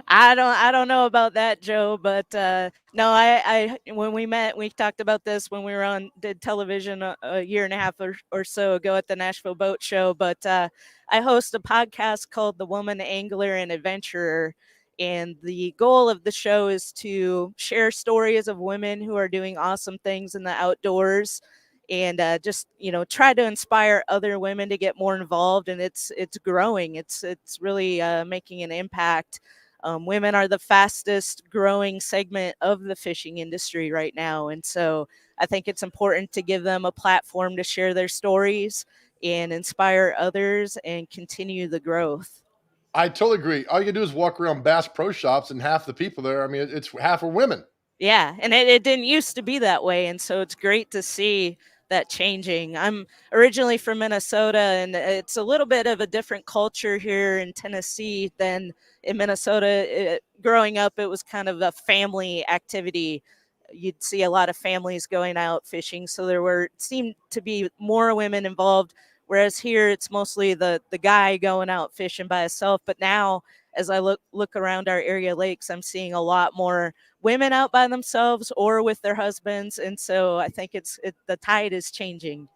I don't know about that, Joe, but no, I when we met, we talked about this when we were did television a year and a half or so ago at the Nashville Boat Show. But I host a podcast called The Woman Angler and Adventurer, and the goal of the show is to share stories of women who are doing awesome things in the outdoors, and just try to inspire other women to get more involved. And it's growing. It's really making an impact. Women are the fastest growing segment of the fishing industry right now. And so I think it's important to give them a platform to share their stories and inspire others and continue the growth. I totally agree. All you can do is walk around Bass Pro Shops and half the people there, I mean, it's half are women. Yeah. And it didn't used to be that way. And so it's great to see that changing. I'm originally from Minnesota, and it's a little bit of a different culture here in Tennessee than in Minnesota. Growing up, it was kind of a family activity. You'd see a lot of families going out fishing, so seemed to be more women involved. Whereas here, it's mostly the guy going out fishing by himself. But now, as I look around our area lakes, I'm seeing a lot more women out by themselves or with their husbands, and so I think the tide is changing.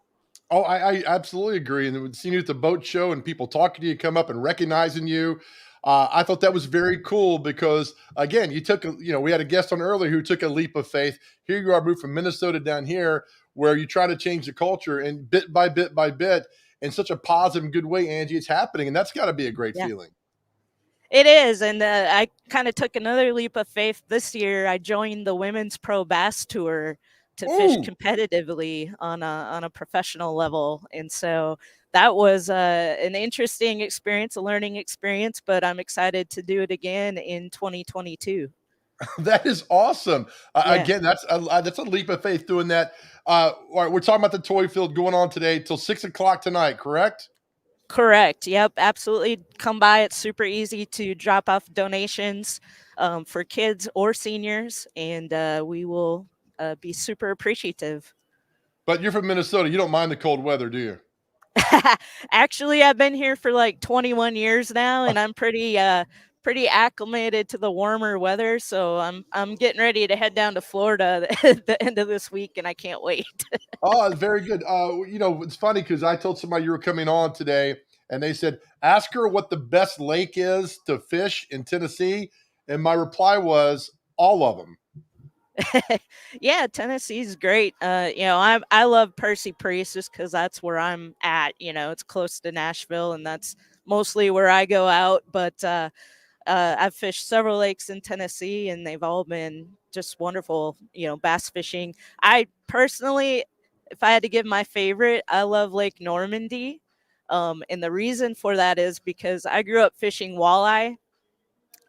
Oh, I absolutely agree. And seeing you at the boat show and people talking to you, come up and recognizing you, I thought that was very cool because, again, we had a guest on earlier who took a leap of faith. Here you are, moved from Minnesota down here, where you try to change the culture, and bit by bit by bit, in such a positive and good way, Angie, it's happening, and that's got to be a great feeling. It is, and I kind of took another leap of faith this year. I joined the Women's Pro Bass Tour to fish competitively on a professional level, and so that was an interesting experience, a learning experience. But I'm excited to do it again in 2022. That is awesome. Again, that's a leap of faith doing that. All right, we're talking about the toy field going on today till 6 o'clock tonight, correct? Correct. Yep, absolutely. Come by. It's super easy to drop off donations for kids or seniors, and we will be super appreciative. But you're from Minnesota. You don't mind the cold weather, do you? Actually, I've been here for like 21 years now, and I'm pretty acclimated to the warmer weather. So I'm getting ready to head down to Florida at the end of this week, and I can't wait. Oh, very good. It's funny because I told somebody you were coming on today, and they said, ask her what the best lake is to fish in Tennessee. And my reply was, all of them. Yeah, Tennessee's great. I love Percy Priest just because that's where I'm at. It's close to Nashville, and that's mostly where I go out. But I've fished several lakes in Tennessee, and they've all been just wonderful, bass fishing. I personally, if I had to give my favorite, I love Lake Normandy. And the reason for that is because I grew up fishing walleye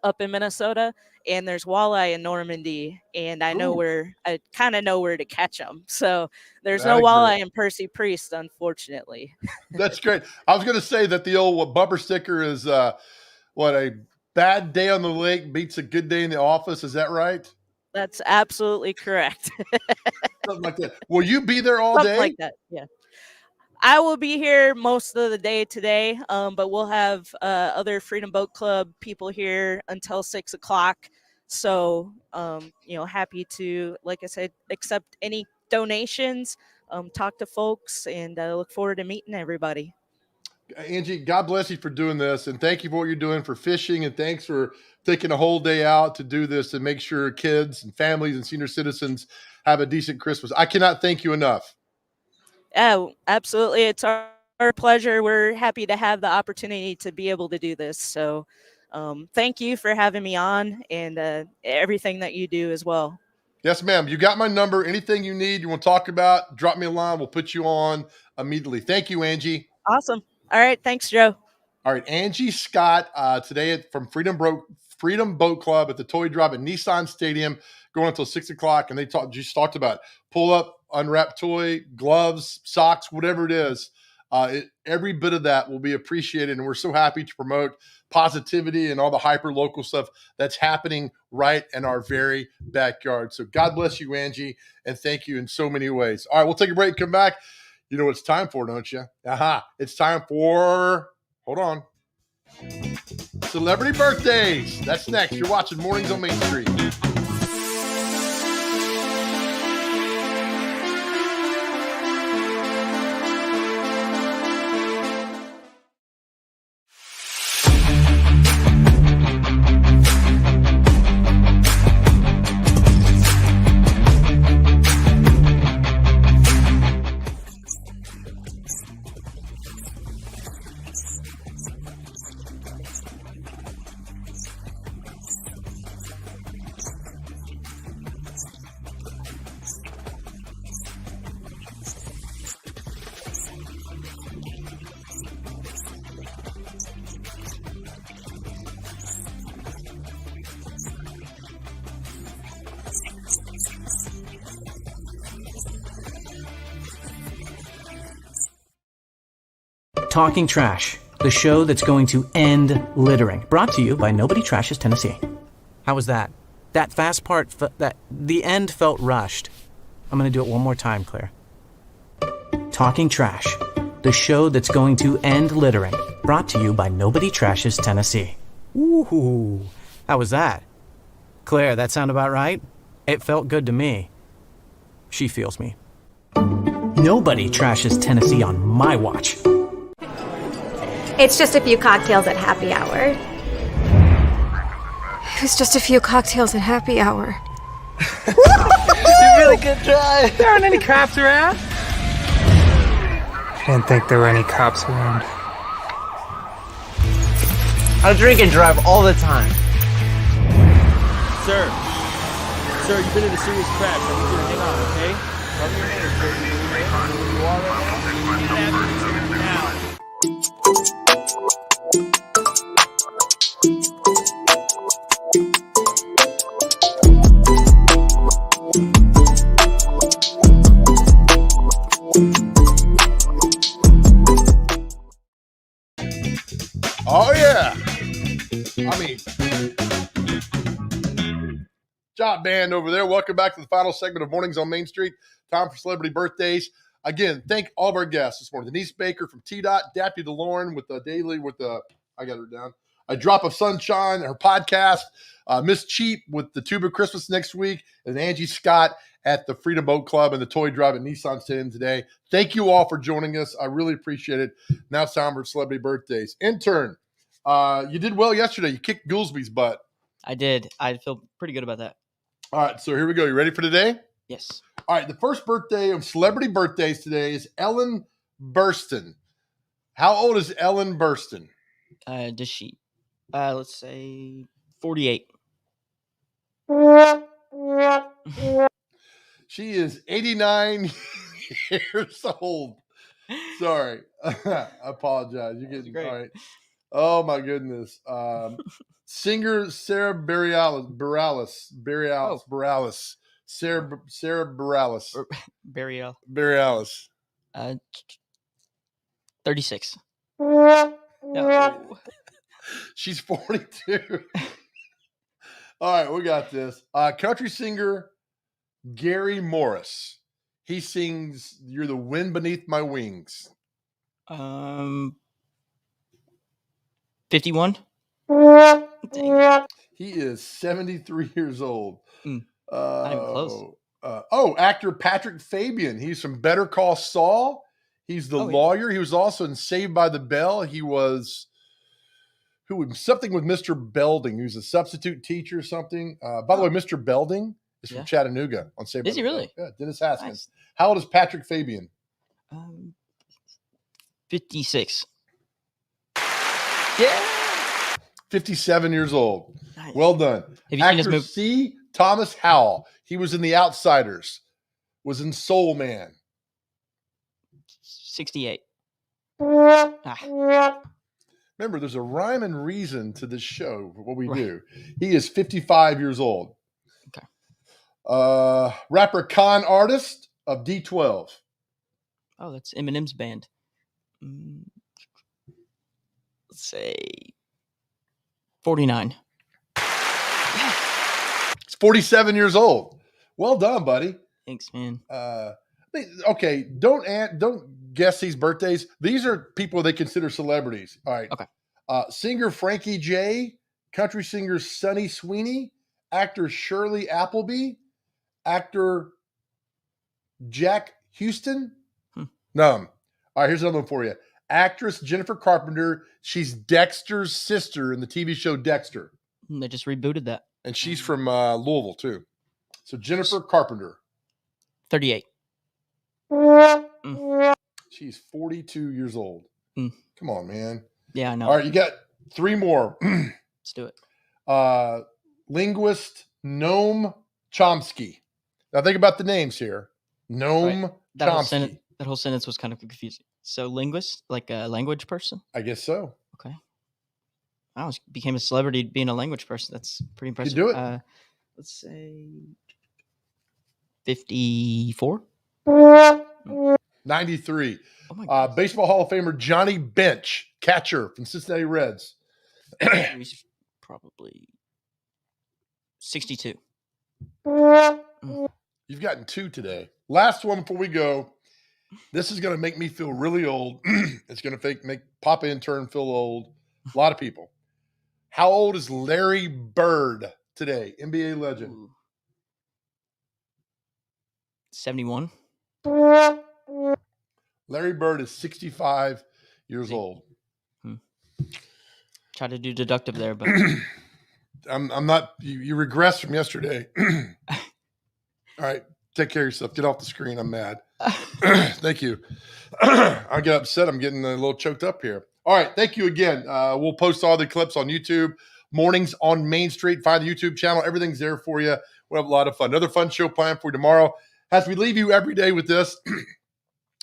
up in Minnesota, and there's walleye in Normandy, and I kind of know where to catch them. So there's no walleye in Percy Priest, unfortunately. That's great. I was going to say that the old bumper sticker is a bad day on the lake beats a good day in the office. Is that right? That's absolutely correct. Something like that. Will you be there all Something day? like that, yeah. I will be here most of the day today, but we'll have other Freedom Boat Club people here until 6 o'clock. So, happy to, like I said, accept any donations, talk to folks, and look forward to meeting everybody. Angie, God bless you for doing this, and thank you for what you're doing for fishing, and thanks for taking a whole day out to do this and make sure kids and families and senior citizens have a decent Christmas. I cannot thank you enough. Oh, absolutely. It's our pleasure. We're happy to have the opportunity to be able to do this. So thank you for having me on, and everything that you do as well. Yes, ma'am. You got my number. Anything you need, you want to talk about, drop me a line. We'll put you on immediately. Thank you, Angie. Awesome. All right. Thanks, Joe. All right. Angie Scott today from Freedom Boat Club at the Toy Drop at Nissan Stadium, going until 6 o'clock. And they just talked about pull up, unwrap toy, gloves, socks, whatever it is. Every bit of that will be appreciated. And we're so happy to promote positivity and all the hyper local stuff that's happening right in our very backyard. So God bless you, Angie. And thank you in so many ways. All right. We'll take a break, come back. You know what it's time for, don't you? It's time for, hold on, celebrity birthdays. That's next. You're watching Mornings on Main Street. Talking Trash, the show that's going to end littering. Brought to you by Nobody Trashes Tennessee. How was that? That fast part, the end felt rushed. I'm going to do it one more time, Claire. Talking Trash, the show that's going to end littering. Brought to you by Nobody Trashes Tennessee. Ooh, how was that? Claire, that sound about right? It felt good to me. She feels me. Nobody trashes Tennessee on my watch. It's just a few cocktails at happy hour. It's just a few cocktails at happy hour. You really good try. There aren't any cops around. I didn't think there were any cops around. I drink and drive all the time. Sir, you've been in a serious crash. I need you to hang on, okay? Tell me your name, sir. Where you are right now? Oh, yeah. I mean, job band over there. Welcome back to the final segment of Mornings on Main Street. Time for celebrity birthdays. Again, thank all of our guests this morning. Denise Baker from T-Dot, Daphne DeLorme with the Daily, I got her down, A Drop of Sunshine, her podcast, Miss Cheap with the Tuba Christmas next week, and Angie Scott at the Freedom Boat Club and the Toy Drive at Nissan Stand today. Thank you all for joining us. I really appreciate it. Now it's time for celebrity birthdays. Intern, you did well yesterday. You kicked Goolsby's butt. I did. I feel pretty good about that. All right, so here we go. You ready for today? Yes. All right, the first birthday of celebrity birthdays today is Ellen Burstyn. How old is Ellen Burstyn? Does she? Let's say 48. She is 89 years old. Sorry. I apologize. You're getting great. all right. Oh, my goodness. Singer Sarah Bareilles. Sarah Bareilles. Bareilles. 36. No. She's 42. All right, we got this. Country singer Gary Morris. He sings "You're the Wind Beneath My Wings." 51. He is 73 years old. Not even close. Actor Patrick Fabian. He's from Better Call Saul. He's the lawyer. He was also in Saved by the Bell. He was something with Mr. Belding. He was a substitute teacher or something. By the way, Mr. Belding is from Chattanooga on Saved by the Bell. Really? Yeah, Dennis Haskins. Nice. How old is Patrick Fabian? 56. Yeah. 57 years old. Nice. Well done. Have you seen his Actor movie? C. Thomas Howell. He was in The Outsiders. Was in Soul Man. 68. Remember, there's a rhyme and reason to this show, what we do. He is 55 years old. Okay. Rapper Con Artist of D12. Oh, that's Eminem's band. Let's say 49. He's 47 years old. Well done, buddy. Thanks, man. Okay, don't guess these birthdays. These are people they consider celebrities. All right. Okay. Singer Frankie J, country singer Sonny Sweeney, actor Shirley Appleby, actor Jack Houston. No. All right, here's another one for you. Actress Jennifer Carpenter. She's Dexter's sister in the TV show Dexter. They just rebooted that. And she's from Louisville, too. So Jennifer Carpenter. 38. She's 42 years old. Come on, man. Yeah, I know. All right, you got three more. Let's do it. Linguist Noam Chomsky. Now think about the names here. Noam Chomsky. That whole sentence was kind of confusing. So linguist, like a language person? I guess so. Okay. I became a celebrity being a language person. That's pretty impressive. You do it. Let's say 54. 93. Baseball Hall of Famer Johnny Bench, catcher from Cincinnati Reds. He's probably 62. You've gotten 2 today. Last one before we go. This is going to make me feel really old. It's going to make Papa intern feel old. A lot of people. How old is Larry Bird today? NBA legend. 71. Larry Bird is 65 years old. Try to do deductive there, but I'm not. You regress from yesterday. All right, take care of yourself. Get off the screen. I'm mad. Thank you. I get upset. I'm getting a little choked up here. All right, thank you again. We'll post all the clips on YouTube. Mornings on Main Street. Find the YouTube channel. Everything's there for you. We'll have a lot of fun. Another fun show planned for you tomorrow. As we leave you every day with this,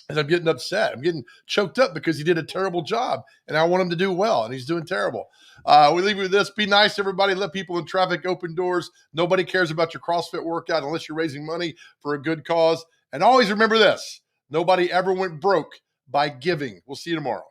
as I'm getting upset, I'm getting choked up because he did a terrible job, and I want him to do well, and he's doing terrible. We leave you with this. Be nice, everybody. Let people in traffic open doors. Nobody cares about your CrossFit workout unless you're raising money for a good cause. And always remember this. Nobody ever went broke by giving. We'll see you tomorrow.